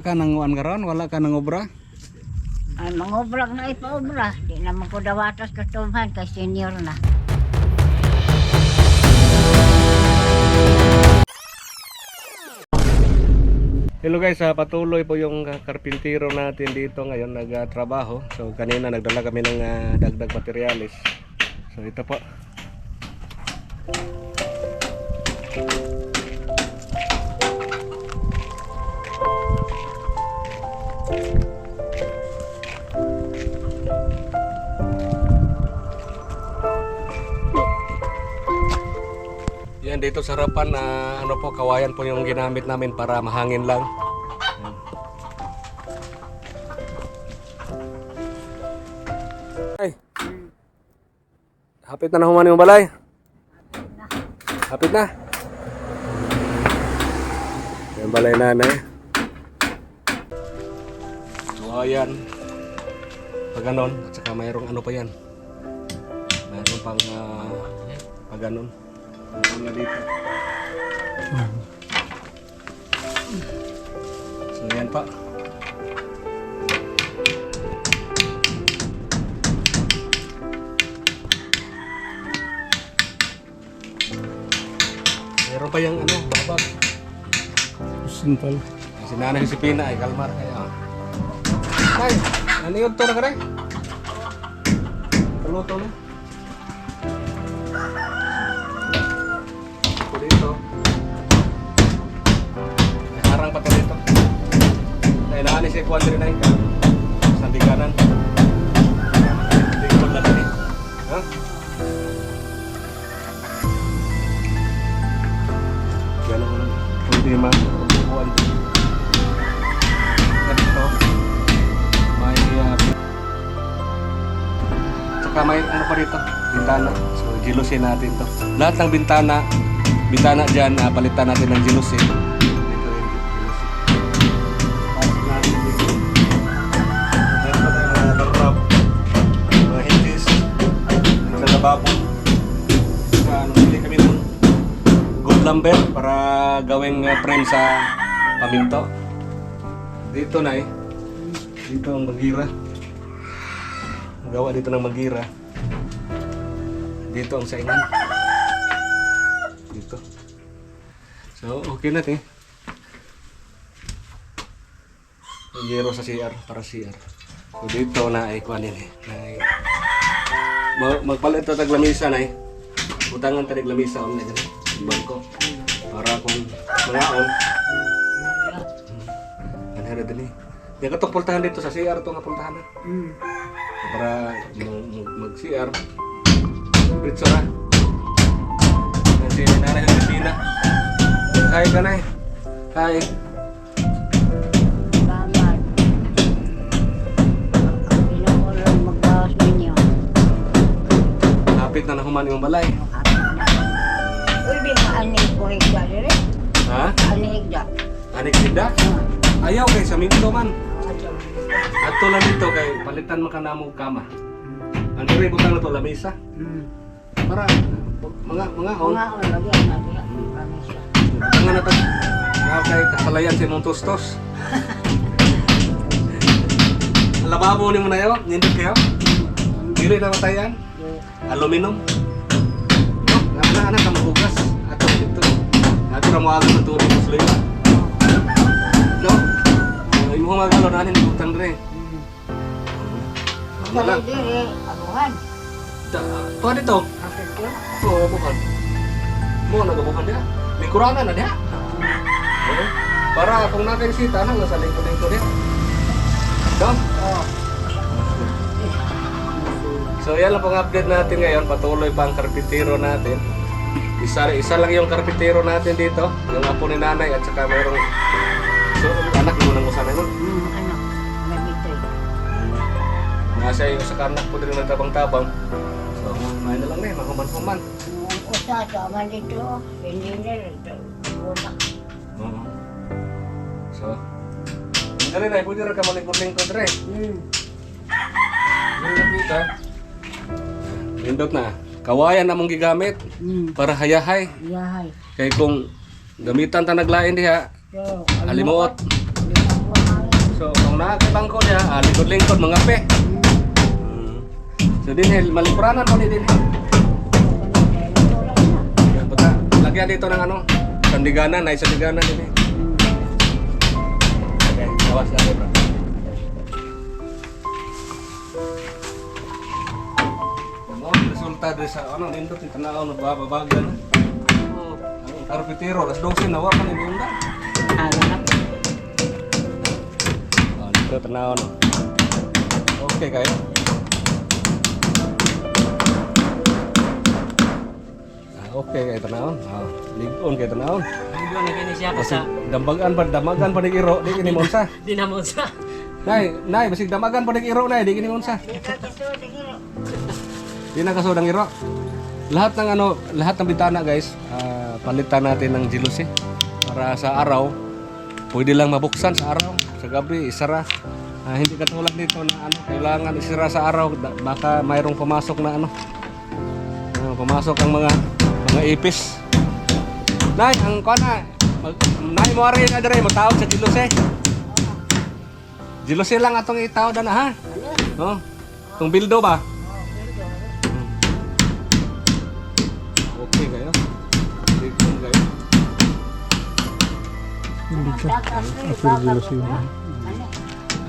Ka nanguan karon wala ka nangobra? Ay, mangobra na ipaobra. Di naman ko dawatas katuman kay senior na. Hello guys, patuloy po yung karpintero natin dito ngayon nagtrabaho. So kanina nagdala kami ng dagdag materialis. So ito po. Yan dito sa harapan ano po, kawayan po yung ginamit namin para mahangin lang. Ay. Hapit na nahuman yung balay. Hapit na. Yung balay nanay. Kawayan. Pag ganon, at saka mayroong ano pa yan. Mayroong pang pag ganon. Na dito. So yan pa. Meron pa yung ano, babag. Simple. Si Nanay Josepina ay kalmar kaya. Ay, ano yung to na ka rin? Paluto na. Dito. May harang pa dito. Kailangan si Kwan rin na yung sandiganan. Hindi ko lang rin. Ha? Ganun lang. Hindi man. Kuhan. Ganito. May tsaka may ano pa dito. Bintana. So, jilusin natin to. Lahat ng bintana dyan, palitan natin ng jealousy. Dito yung jealousy. Pasok natin dito. Meron pa tayo mga darab, mga hinges, sa lababo. Bili kami nun gold lumber para gawing frame sa paminto. Dito na dito ang magira. Gawa dito ng magira. Dito ang saingan. Dito. So, okay na Yero sa CR, para CR. So, dito na ay kuhanin magpalit ito taglamisa na Butangan tanig lamisa na dyan. Bangko. Para kung mangaon. Manhera din Yan katong pultahan dito sa CR ito nga pultahan na. Para mag-CR. Pritso na. Si Nanay Josepina. Hi ka na Hi. Salamat. Pinulong magbawas ninyo. Kapit na nahuman yung balay. Pwede maanig ko higda rin. Ha? Anigda. Anik sida? Ayaw kay sa minto man. Ato lang dito kay palitan man ka na mo kama. Ano rin butang na to lamisa? Para mga on. Mga lagi ang natin. Pramisa. Nga na to. Nga kay kasalayan si mong tustos. Ang lababo ni mo na yun, nindot kayo. Dili na matayan. Aluminum. No, anak ka magugas. Ato dito. Ato na mo agad ng tubig sa lima. No? Imo mga galo nanin butang rin. Pwede rin. Abuhan. Tuwa dito. Akin ko. Oo, bukan. Mo nagabukan dia. Lingkuranan na dia. Oo. Para kung natin sita nang nasa lingkod dia. Dam. Oo. So yan lang pong update natin ngayon. Patuloy pa ang karpintero natin. Isa lang yung karpintero natin dito. Yung apo ni nanay at saka mayroong anak mo nang usanan nun. Ano? Nagitoy. Nasa yung sa anak po din nagtabang-tabang. So may na lang mahuman-human. Ang usa sa man dito. Hindi nila. Wala. Oo. So, dali na, pwede rin ka malingkod-lingkod rin. Yung nakita, nindot na. Kawayan na mong gigamit para hayahay. Yahay. Kaya kung gamitan ta naglain diha, So, halimuot. Halimuot. So, kung nakakay bangko niya, lingkod-lingkod, mga pe. So, din, malipuranan mo din. Bata, lagyan dito ng ano, sandiganan, ay sandiganan din. Okay, awas na bro. Resulta din sa ano, nindot yung tanaw na bababagan. Ang karpitero, las 12 nawa pa nila yung da. Dito tanaw no. Okay kayo. Okay kayo tanaw. Ligon kayo tanaw. Ligon na kini siya Kasi sa damagan pa ni iro, di kini monsa. dinamon sa. Nay, basig damagan pa ni iro nay, di kini monsa. Di na kasudang iro. Lahat ng ano, lahat ng bintana guys, palitan natin ng jealousy para sa araw pwede lang mabuksan sa araw, sa gabi isara. Hindi katulad nito na ano, kailangan isara sa araw, baka mayroong pumasok na ano. Pumasok ang mga ipis. Nay, ang kana, nay mo ari na dire mo tawag sa jealousy. Jealousy lang atong itawag na ha. No? Tong bildo ba? Okay kayo. Ligton kayo. Hindi ka. Apil jealousy mo.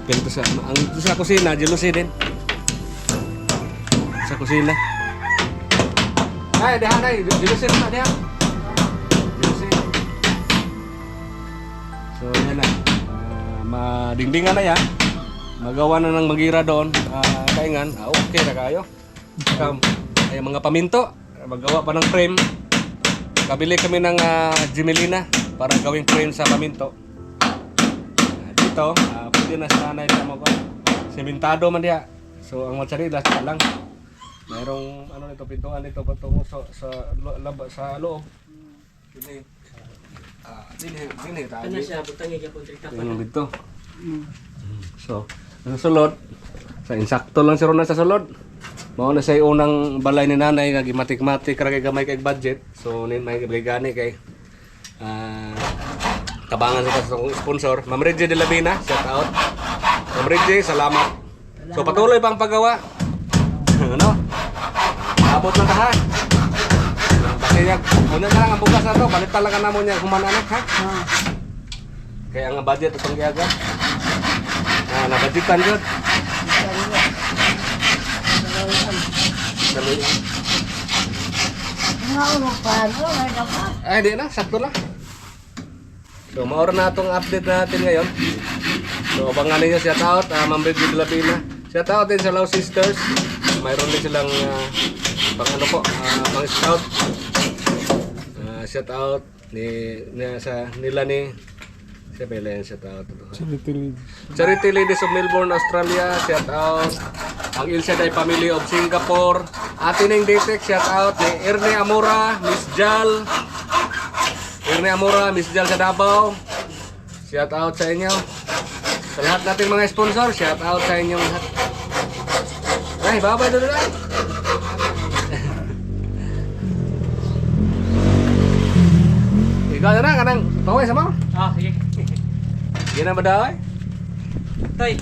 Ganito sa ang sa kusina, jealousy din. Sa kusina. Ay, dehan ay, jealousy na dehan. Jealousy. So, yan na. Madingdingan na yan. Magawa na ng magira doon. Kaingan, okay na kayo. Ay, mga paminto. Magawa pa ng frame. Kabili kami ng Gemelina para gawing frame sa paminto. Dito, pwede na sa nanay na mo ko. Sementado man diya. So ang mozzarella lang. Mayroong ano nito pintuan nito patungo sa loob. Dili. Dili tayo. Ano siya butang iya po trika pa. Dito. So, ang sulod sa insakto lang si Ronald sa sulod. Mao na say unang balay ni nanay nga gimatik-matik ra kay gamay kay budget. So may gani kay tabangan sa sponsor. Ma'am Reggie de Lavina, shout out. Ma'am Reggie, salamat. So patuloy pang paggawa. Ano? Abot na ta ha. Kasi muna na lang ang bukas na to, balik talaga na mo niya humananak ha. Kaya ang budget itong giaga. Nabudgetan jud. Ay, di na, sakto na. So, maura na itong update natin ngayon. So, abangan ninyo, shout out, Ma'am Reggie de Lavina. Shout out din sa Lao Sisters. Mayroon din silang pang ano po, pang scout. Shout out nila ni siya pala yung shout out. Charity Ladies of Melbourne, Australia, shout out. Ang Ilsaday Family of Singapore. Ate Ning Detek, shout out ni Ernie Amora, Miss Jal. Ernie Amora, Miss Jal sa Davao. Shout out sa inyo. Sa lahat nating mga sponsor, shout out sa inyong lahat. Ay, babay doon lang. Ikaw na kanang paway sama. Ah, sige. Gina ba daw? Tay,